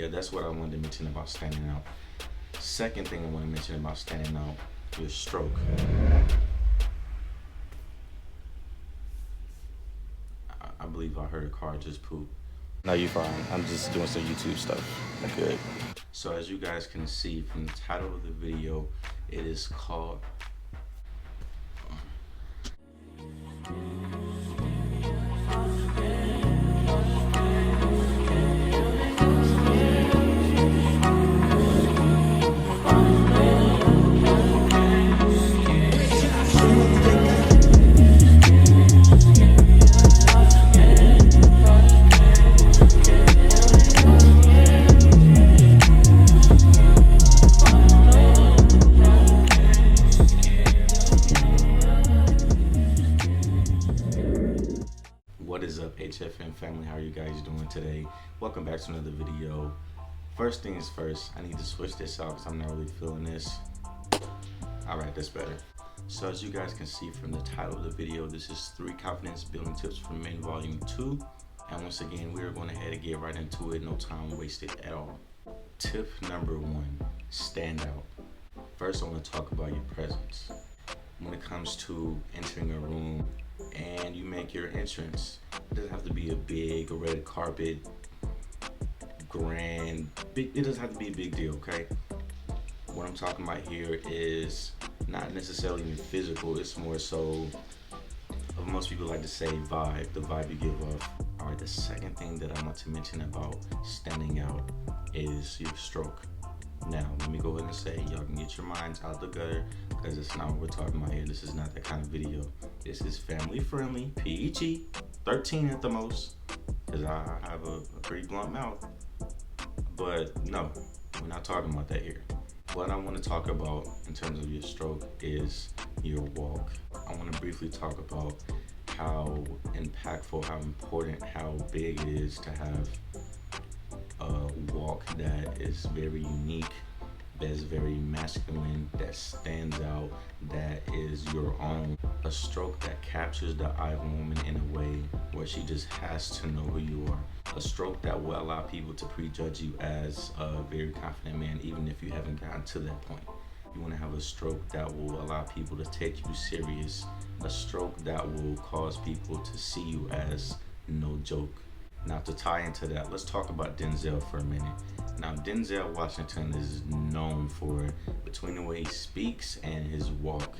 yeah, that's what I wanted to mention about standing out. Second thing I want to mention about standing out, your stroke. I believe I heard a car just poop. No, you fine. I'm just doing some YouTube stuff. I'm good. So as you guys can see from the title of the video, it is called What is up, HFM family? How are you guys doing today? Welcome back to another video. First things first, I need to switch this out because I'm not really feeling this. Alright, that's better. So as you guys can see from the title of the video, this is 3 confidence building tips from Men Volume 2. And once again, we're going ahead and get right into it. No time wasted at all. Tip number 1, stand out. First, I want to talk about your presence. When it comes to entering a room and you make your entrance, it doesn't have to be a big red carpet, grand, big. It doesn't have to be a big deal, okay? What I'm talking about here is not necessarily even physical. It's more so, most people like to say vibe, the vibe you give off. All right, the second thing that I want to mention about standing out is your stroke. Now, let me go ahead and say, y'all can get your minds out the gutter because it's not what we're talking about here. This is not that kind of video. This is family friendly, PG, 13 at the most, because I have a pretty blunt mouth. But no, we're not talking about that here. What I want to talk about in terms of your stroke is your walk. I want to briefly talk about how impactful, how important, how big it is to have a walk that is very unique, that is very masculine, that stands out, that is your own. A stroke that captures the eye of a woman in a way where she just has to know who you are. A stroke that will allow people to prejudge you as a very confident man, even if you haven't gotten to that point. You want to have a stroke that will allow people to take you serious. A stroke that will cause people to see you as no joke. Now, to tie into that, let's talk about Denzel for a minute. Now, Denzel Washington is known for, between the way he speaks and his walk,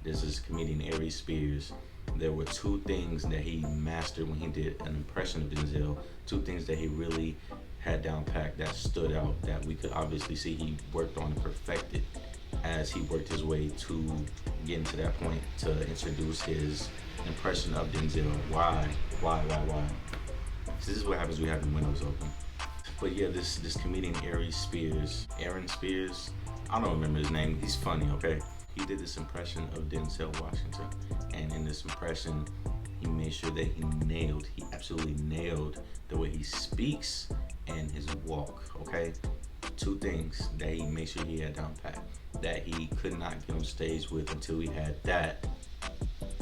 this is comedian Aries Spears. There were 2 things that he mastered when he did an impression of Denzel, 2 things that he really had down packed that stood out, that we could obviously see he worked on and perfected as he worked his way to getting to that point to introduce his impression of Denzel. Why? This is what happens when you have your windows open. But yeah, this comedian Aaron Spears, I don't remember his name. He's funny, okay? He did this impression of Denzel Washington, and in this impression, he made sure that he absolutely nailed the way he speaks and his walk, okay? 2 things that he made sure he had down pat, that he could not get on stage with until he had that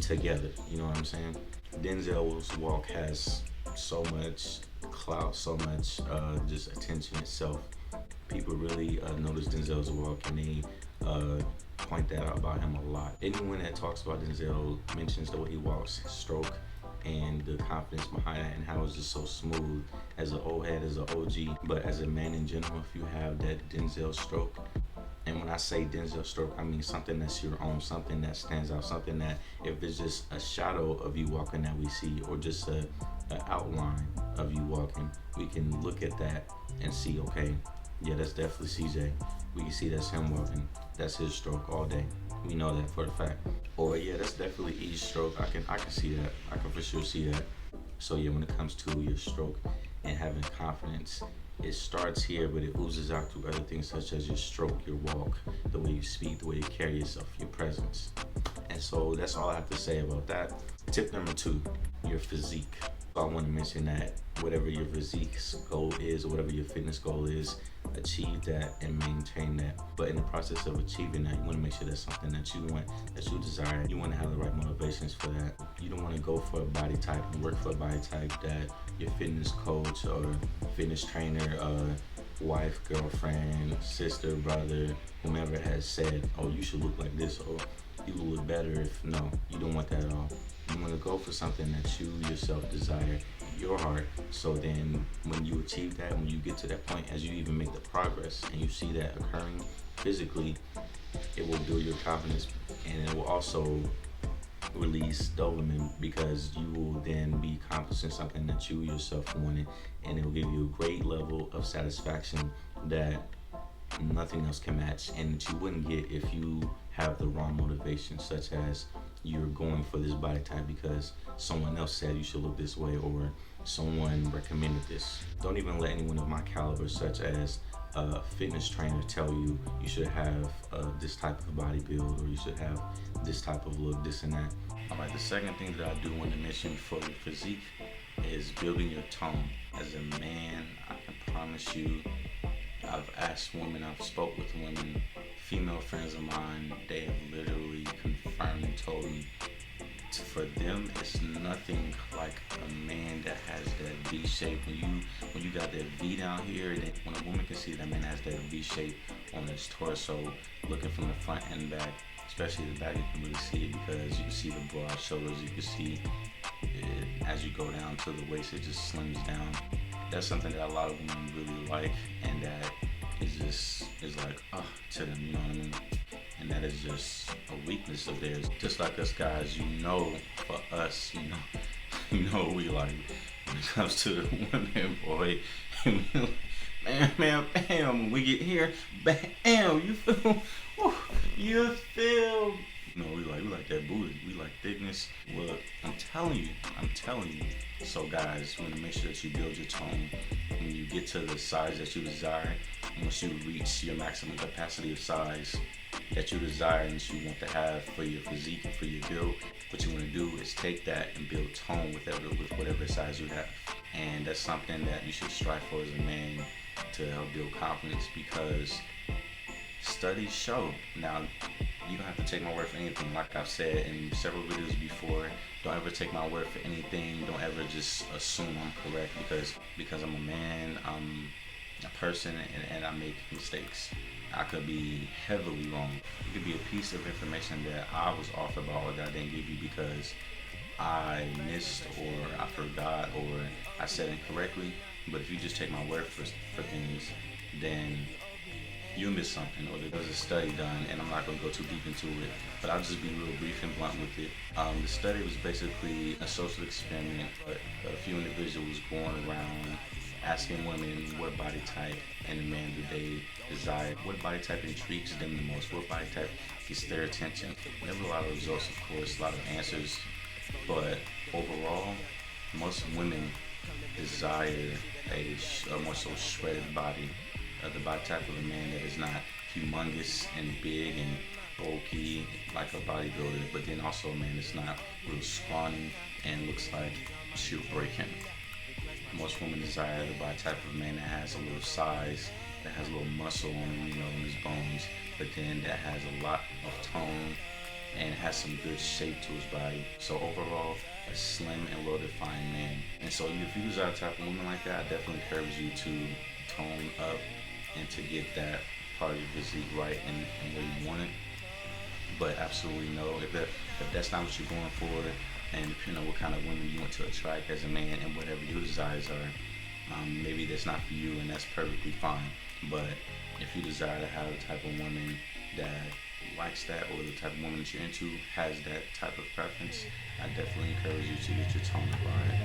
together. You know what I'm saying? Denzel's walk has so much clout, so much just attention itself. People really notice Denzel's walk, and they point that out about him a lot. Anyone that talks about Denzel mentions the way he walks, his stroke, and the confidence behind it, and how it's just so smooth as an old head, as an OG. But as a man in general, if you have that Denzel stroke, and when I say Denzel stroke, I mean something that's your own, something that stands out, something that if it's just a shadow of you walking that we see, or just an outline of you walking, we can look at that and see, okay, yeah, that's definitely CJ. We can see that's him walking. That's his stroke all day. We know that for a fact. Or yeah, that's definitely E's stroke. I can see that. I can for sure see that. So yeah, when it comes to your stroke and having confidence, it starts here, but it oozes out through other things such as your stroke, your walk, the way you speak, the way you carry yourself, your presence. And so that's all I have to say about that. Tip number 2, your physique. I want to mention that whatever your physique goal is, or whatever your fitness goal is, achieve that and maintain that. But in the process of achieving that, you want to make sure that's something that you want, that you desire. You want to have the right motivations for that. You don't want to go for a body type and work for a body type that your fitness coach or fitness trainer wife, girlfriend, sister, brother, whomever has said, oh, you should look like this, or you will look better if no, you don't want that at all. You want to go for something that you yourself desire, your heart. So then when you achieve that, when you get to that point, as you even make the progress and you see that occurring physically, it will build your confidence, and it will also release dopamine, because you will then be accomplishing something that you yourself wanted, and it will give you a great level of satisfaction that nothing else can match, and that you wouldn't get if you have the wrong motivation, such as you're going for this body type because someone else said you should look this way, or someone recommended this. Don't even let anyone of my caliber, such as a fitness trainer, tell you you should have this type of body build, or you should have this type of look, this and that. All right, the second thing that I do want to mention for your physique is building your tone. As a man, I can promise you, I've asked women, I've spoke with women, female friends of mine, they have literally confirmed and told me, for them, it's nothing like a man that has that V shape. When you got that V down here, and when a woman can see that man has that V shape on his torso, looking from the front and back, especially the back, you can really see it, because you can see the broad shoulders, you can see it as you go down to the waist, it just slims down. That's something that a lot of women really like, and that is like, to them, you know what I mean? And that is just a weakness of theirs. Just like us guys, for us, you know we like, when it comes to the women, boy, bam, when we get here, bam, you feel, we like that booty, we like thickness. Well, I'm telling you. So guys, you want to make sure that you build your tone. When you get to the size that you desire, once you reach your maximum capacity of size that you desire and that you want to have for your physique and for your build, what you want to do is take that and build tone with whatever size you have. And that's something that you should strive for as a man, to help build confidence, because studies show. Now, you don't have to take my word for anything. Like I've said in several videos before, don't ever take my word for anything. Don't ever just assume I'm correct because I'm a man, I'm a person, and I make mistakes. I could be heavily wrong. It could be a piece of information that I was off about, or that I didn't give you because I missed, or I forgot, or I said incorrectly. But if you just take my word for things, then you miss something, or there was a study done, and I'm not going to go too deep into it, but I'll just be real brief and blunt with it. The study was basically a social experiment, but a few individuals going around asking women what body type and a man do they desire, what body type intrigues them the most, what body type gets their attention. There were a lot of results, of course, a lot of answers, but overall, most women desire a more so shredded body, the body type of a man that is not humongous and big and bulky like a bodybuilder, but then also a man that's not real scrawny and looks like she'll break him. Most women desire the body type of a man that has a little size, that has a little muscle on him, in his bones, but then that has a lot of tone and has some good shape to his body. So overall, a slim and well-defined man. And so if you desire a type of woman like that, I definitely encourage you to tone up and to get that part of your physique right and where you want it. But absolutely no, if that's not what you're going for, and depending on what kind of women you want to attract as a man and whatever your desires are, maybe that's not for you, and that's perfectly fine. But if you desire to have the type of woman that likes that, or the type of woman that you're into has that type of preference, I definitely encourage you to get your tone right.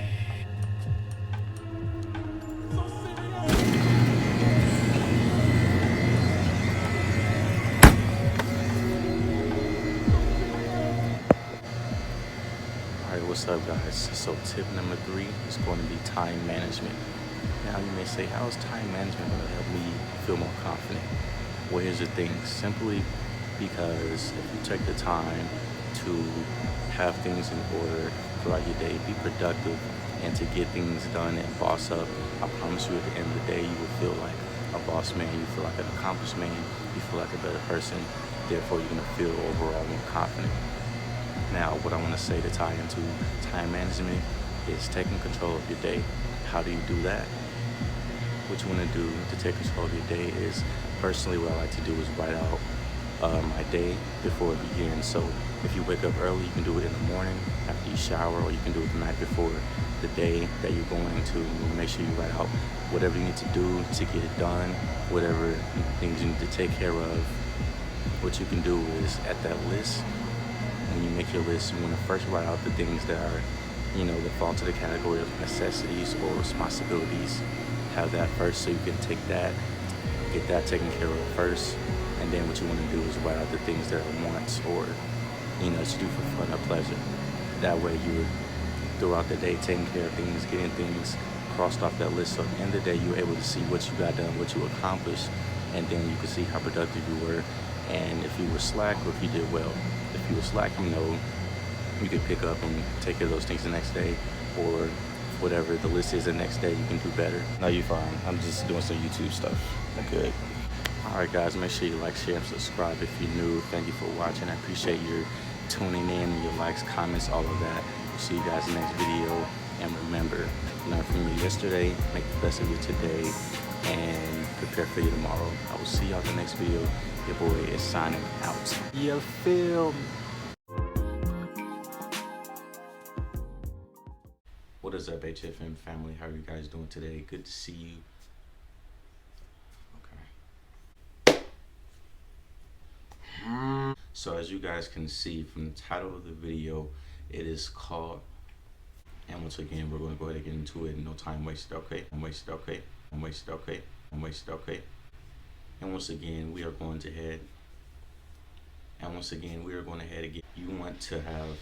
Alright, what's up guys? So tip number 3 is going to be time management. Now you may say, how is time management going to help me feel more confident? Well, here's the thing. Simply because if you take the time to have things in order throughout your day, be productive, and to get things done and boss up, I promise you at the end of the day, you will feel like a boss man, you feel like an accomplished man, you feel like a better person, therefore you're going to feel overall more confident. Now, what I want to say to tie into time management is taking control of your day. How do you do that? what you want to do to take control of your day is, personally, what I like to do is write out my day before it begins. So if you wake up early, you can do it in the morning after you shower, or you can do it the night before the day that you're going to. Make sure you write out whatever you need to do to get it done, whatever things you need to take care of. What you can do is, at that list, when you make your list, you want to first write out the things that are, that fall to the category of necessities or responsibilities. Have that first, so you can get that taken care of first. And then what you want to do is write out the things that are wants, or, to do for fun or pleasure. That way you're, throughout the day, taking care of things, getting things crossed off that list. So at the end of the day, you're able to see what you got done, what you accomplished, and then you can see how productive you were, and if you were slack or if you did well. If you were slack, you can pick up and take care of those things the next day, or whatever the list is the next day, you can do better. No, you're fine. I'm just doing some YouTube stuff. Good. Alright guys, make sure you like, share, and subscribe if you're new. Thank you for watching. I appreciate your tuning in, and your likes, comments, all of that. See you guys in the next video. And remember, learn from me yesterday, make the best of it today, and prepare for you tomorrow. I will see y'all in the next video. Your boy is signing out. You feel me? What is up, HFM family? How are you guys doing today? Good to see you. So as you guys can see from the title of the video, it is called, and once again, we're going to go ahead and get into it. No time wasted, okay? And once again, we are going ahead again. You want to have,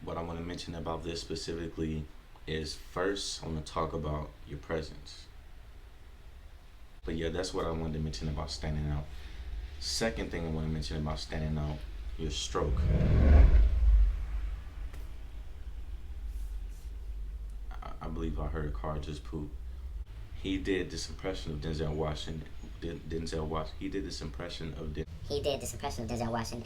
what I want to mention about this specifically is, first, I want to talk about your presence. But yeah, that's what I wanted to mention about standing out. Second thing I want to mention about standing out, your stroke. I believe I heard a car just poop. He did this impression of Denzel Washington. He did this impression of Denzel Washington.